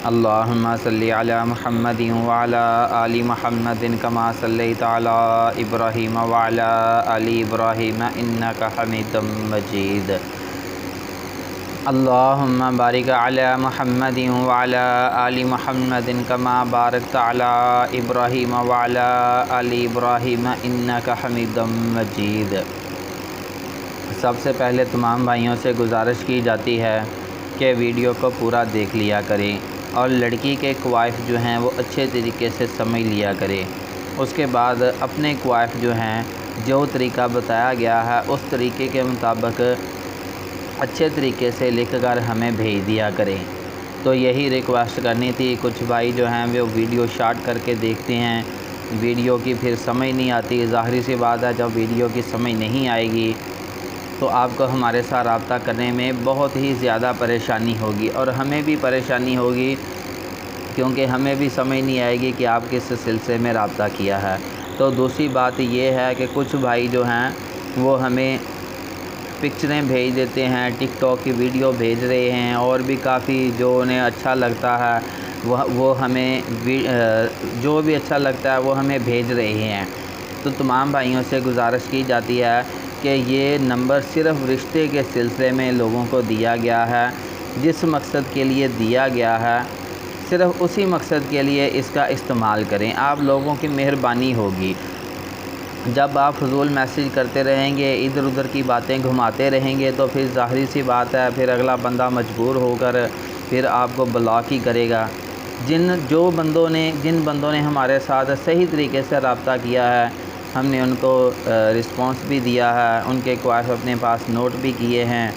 اللہم صلی علی محمد وعلی آل محمد کما صلیت علی ابراہیم وعلی آل ابراہیم انک حمید مجید۔ اللہم بارک علی محمد وعلی آل محمد کما بارکت علی ابراہیم وعلی آل ابراہیم انک حمید مجید۔ سب سے پہلے تمام بھائیوں سے گزارش کی جاتی ہے کہ ویڈیو کو پورا دیکھ لیا کریں اور لڑکی کے کوائف جو ہیں وہ اچھے طریقے سے سمجھ لیا کریں۔ اس کے بعد اپنے کوائف جو ہیں جو طریقہ بتایا گیا ہے اس طریقے کے مطابق اچھے طریقے سے لکھ کر ہمیں بھیج دیا کریں۔ تو یہی ریکویسٹ کرنی تھی۔ کچھ بھائی جو ہیں وہ ویڈیو شارٹ کر کے دیکھتے ہیں، ویڈیو کی پھر سمجھ نہیں آتی۔ ظاہری سی بات ہے جب ویڈیو کی سمجھ نہیں آئے گی تو آپ کو ہمارے ساتھ رابطہ کرنے میں بہت ہی زیادہ پریشانی ہوگی اور ہمیں بھی پریشانی ہوگی، کیونکہ ہمیں بھی سمجھ نہیں آئے گی کہ آپ کس سلسلے میں رابطہ کیا ہے۔ تو دوسری بات یہ ہے کہ کچھ بھائی جو ہیں وہ ہمیں پکچریں بھیج دیتے ہیں، ٹک ٹاک کی ویڈیو بھیج رہے ہیں اور بھی کافی جو انہیں اچھا لگتا ہے وہ ہمیں جو بھی اچھا لگتا ہے وہ ہمیں بھیج رہے ہیں۔ تو تمام بھائیوں سے گزارش کی جاتی ہے کہ یہ نمبر صرف رشتے کے سلسلے میں لوگوں کو دیا گیا ہے۔ جس مقصد کے لیے دیا گیا ہے صرف اسی مقصد کے لیے اس کا استعمال کریں۔ آپ لوگوں کی مہربانی ہوگی، جب آپ فضول میسیج کرتے رہیں گے، ادھر ادھر کی باتیں گھماتے رہیں گے تو پھر ظاہری سی بات ہے پھر اگلا بندہ مجبور ہو کر پھر آپ کو بلاک ہی کرے گا۔ جن بندوں نے ہمارے ساتھ صحیح طریقے سے رابطہ کیا ہے ہم نے ان کو رسپانس بھی دیا ہے، ان کے کوائف اپنے پاس نوٹ بھی کیے ہیں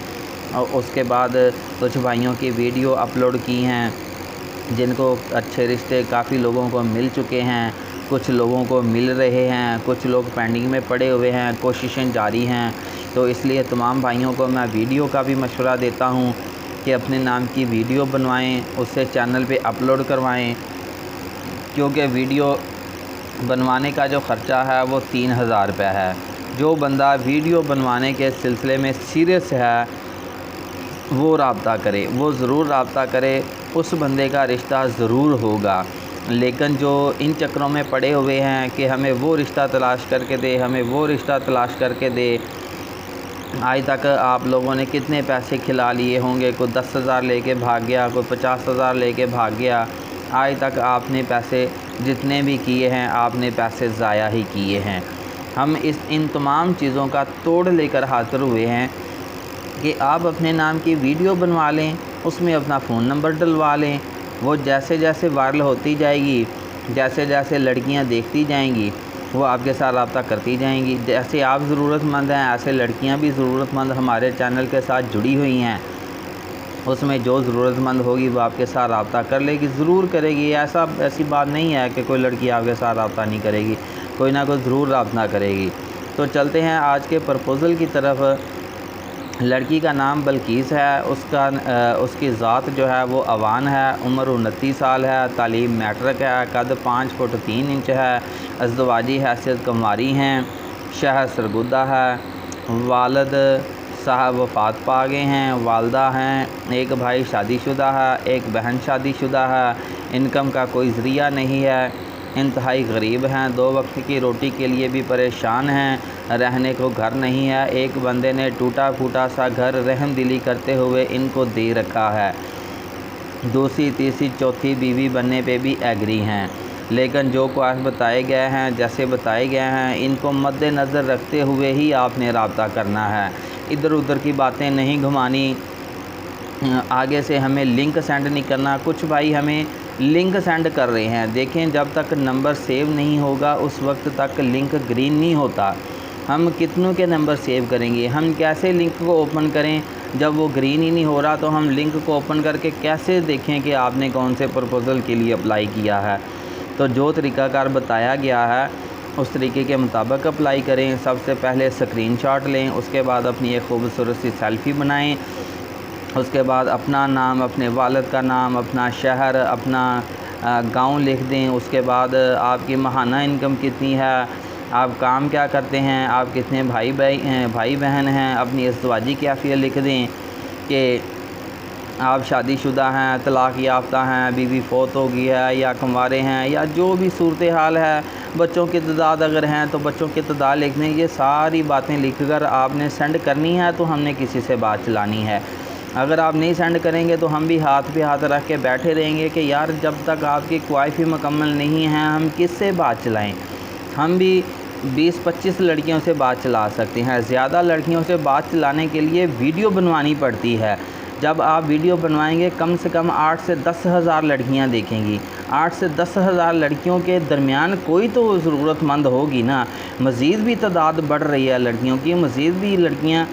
اور اس کے بعد کچھ بھائیوں کی ویڈیو اپلوڈ کی ہیں جن کو اچھے رشتے کافی لوگوں کو مل چکے ہیں، کچھ لوگوں کو مل رہے ہیں، کچھ لوگ پینڈنگ میں پڑے ہوئے ہیں، کوششیں جاری ہیں۔ تو اس لیے تمام بھائیوں کو میں ویڈیو کا بھی مشورہ دیتا ہوں کہ اپنے نام کی ویڈیو بنوائیں، اسے چینل پہ اپلوڈ کروائیں، کیونکہ ویڈیو بنوانے کا جو خرچہ ہے وہ 3000 روپے ہے۔ جو بندہ ویڈیو بنوانے کے سلسلے میں سیریس ہے وہ رابطہ کرے، وہ ضرور رابطہ کرے، اس بندے کا رشتہ ضرور ہوگا۔ لیکن جو ان چکروں میں پڑے ہوئے ہیں کہ ہمیں وہ رشتہ تلاش کر کے دے، ہمیں وہ رشتہ تلاش کر کے دے، آج تک آپ لوگوں نے کتنے پیسے کھلا لیے ہوں گے، کوئی 10,000 لے کے بھاگ گیا، کوئی 50,000 لے کے بھاگ گیا۔ آج تک آپ نے پیسے جتنے بھی کیے ہیں آپ نے پیسے ضائع ہی کیے ہیں۔ ہم ان تمام چیزوں کا توڑ لے کر حاضر ہوئے ہیں کہ آپ اپنے نام کی ویڈیو بنوا لیں، اس میں اپنا فون نمبر ڈلوا لیں، وہ جیسے جیسے وائرل ہوتی جائے گی، جیسے جیسے لڑکیاں دیکھتی جائیں گی وہ آپ کے ساتھ رابطہ کرتی جائیں گی۔ جیسے آپ ضرورت مند ہیں ایسے لڑکیاں بھی ضرورت مند ہمارے چینل کے ساتھ جڑی ہوئی ہیں، اس میں جو ضرورت مند ہوگی وہ آپ کے ساتھ رابطہ کر لے گی، ضرور کرے گی۔ ایسی بات نہیں ہے کہ کوئی لڑکی آپ کے ساتھ رابطہ نہیں کرے گی، کوئی نہ کوئی ضرور رابطہ کرے گی۔ تو چلتے ہیں آج کے پرپوزل کی طرف۔ لڑکی کا نام بلقیس ہے، اس کی ذات جو ہے وہ عوان ہے، عمر 29 سال ہے، تعلیم میٹرک ہے، قد 5 فٹ 3 انچ ہے، ازدواجی حیثیت کنواری ہیں، شہر سرگودہ ہے، والد صاحب وفات پا گئے ہیں، والدہ ہیں، ایک بھائی شادی شدہ ہے، ایک بہن شادی شدہ ہے، انکم کا کوئی ذریعہ نہیں ہے، انتہائی غریب ہیں، 2 وقت کی روٹی کے لیے بھی پریشان ہیں، رہنے کو گھر نہیں ہے، ایک بندے نے ٹوٹا پھوٹا سا گھر رحم دلی کرتے ہوئے ان کو دے رکھا ہے، دوسری تیسری چوتھی بیوی بننے پہ بھی ایگری ہیں، لیکن جو کوائف بتائے گئے ہیں جیسے بتائے گئے ہیں ان کو مد نظر رکھتے ہوئے ہی آپ نے رابطہ کرنا ہے، ادھر ادھر کی باتیں نہیں گھمانی، آگے سے ہمیں لنک سینڈ نہیں کرنا۔ کچھ بھائی ہمیں لنک سینڈ کر رہے ہیں، دیکھیں جب تک نمبر سیو نہیں ہوگا اس وقت تک لنک گرین نہیں ہوتا۔ ہم کتنوں کے نمبر سیو کریں گے، ہم کیسے لنک کو اوپن کریں جب وہ گرین ہی نہیں ہو رہا، تو ہم لنک کو اوپن کر کے کیسے دیکھیں کہ آپ نے کون سے پرپوزل کے لیے اپلائی کیا ہے۔ تو جو طریقہ کار بتایا گیا ہے اس طریقے کے مطابق اپلائی کریں۔ سب سے پہلے اسکرین شاٹ لیں، اس کے بعد اپنی ایک خوبصورت سی سیلفی بنائیں، اس کے بعد اپنا نام، اپنے والد کا نام، اپنا شہر، اپنا گاؤں لکھ دیں، اس کے بعد آپ کی ماہانہ انکم کتنی ہے، آپ کام کیا کرتے ہیں، آپ کتنے بھائی بہن ہیں، اپنی ازدواجی کیفیت لکھ دیں کہ آپ شادی شدہ ہیں، طلاق یافتہ ہیں، بیوی فوت ہو گئی ہے، یا کنوارے ہیں، یا جو بھی صورتحال ہے، بچوں کی تعداد اگر ہیں تو بچوں کی تعداد لکھ دیں۔ یہ ساری باتیں لکھ کر آپ نے سینڈ کرنی ہے تو ہم نے کسی سے بات چلانی ہے۔ اگر آپ نہیں سینڈ کریں گے تو ہم بھی ہاتھ پہ ہاتھ رکھ کے بیٹھے رہیں گے کہ یار جب تک آپ کی کوائفی مکمل نہیں ہیں ہم کس سے بات چلائیں۔ ہم بھی 20-25 لڑکیوں سے بات چلا سکتے ہیں، زیادہ لڑکیوں سے بات چلانے کے لیے ویڈیو بنوانی پڑتی ہے۔ جب آپ ویڈیو بنوائیں گے کم سے کم 8 سے 10 ہزار لڑکیاں دیکھیں گی۔ 8 سے 10 ہزار لڑکیوں کے درمیان کوئی تو ضرورت مند ہوگی نا۔ مزید بھی تعداد بڑھ رہی ہے لڑکیوں کی، مزید بھی لڑکیاں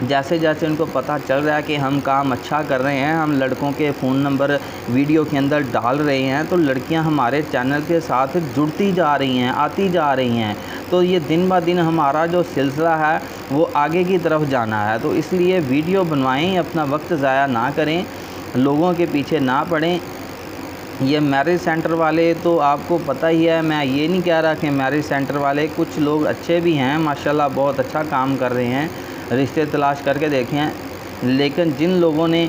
جیسے جیسے ان کو پتہ چل رہا ہے کہ ہم کام اچھا کر رہے ہیں، ہم لڑکوں کے فون نمبر ویڈیو کے اندر ڈال رہے ہیں، تو لڑکیاں ہمارے چینل کے ساتھ جڑتی جا رہی ہیں، آتی جا رہی ہیں۔ تو یہ دن بہ دن ہمارا جو سلسلہ ہے وہ آگے کی طرف جانا ہے۔ تو اس لیے ویڈیو بنوائیں، اپنا وقت ضائع نہ کریں، لوگوں کے پیچھے نہ پڑیں۔ یہ میرج سینٹر والے تو آپ کو پتہ ہی ہے، میں یہ نہیں کہہ رہا کہ میرج سینٹر والے کچھ لوگ اچھے بھی ہیں، ماشاءاللہ بہت اچھا کام کر رہے ہیں، رشتے تلاش کر کے دیکھیں، لیکن جن لوگوں نے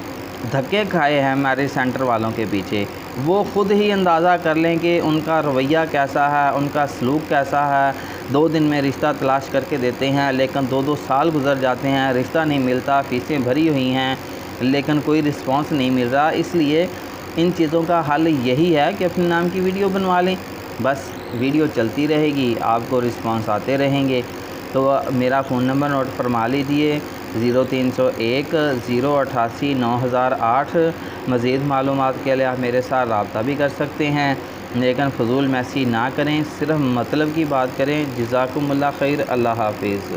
دھکے کھائے ہیں میرج سینٹر والوں کے پیچھے، وہ خود ہی اندازہ کر لیں کہ ان کا رویہ کیسا ہے، ان کا سلوک کیسا ہے۔ 2 دن میں رشتہ تلاش کر کے دیتے ہیں، لیکن 2 سال گزر جاتے ہیں، رشتہ نہیں ملتا، فیسیں بھری ہوئی ہیں لیکن کوئی رسپانس نہیں مل رہا۔ اس لیے ان چیزوں کا حل یہی ہے کہ اپنے نام کی ویڈیو بنوا لیں، بس ویڈیو چلتی رہے گی، آپ کو رسپانس آتے رہیں گے۔ تو میرا فون نمبر نوٹ فرما لیجیے 0301 088 9008۔ مزید معلومات کے لیے آپ میرے ساتھ رابطہ بھی کر سکتے ہیں، لیکن فضول میسیج نہ کریں، صرف مطلب کی بات کریں۔ جزاکم اللہ خیر، اللہ حافظ۔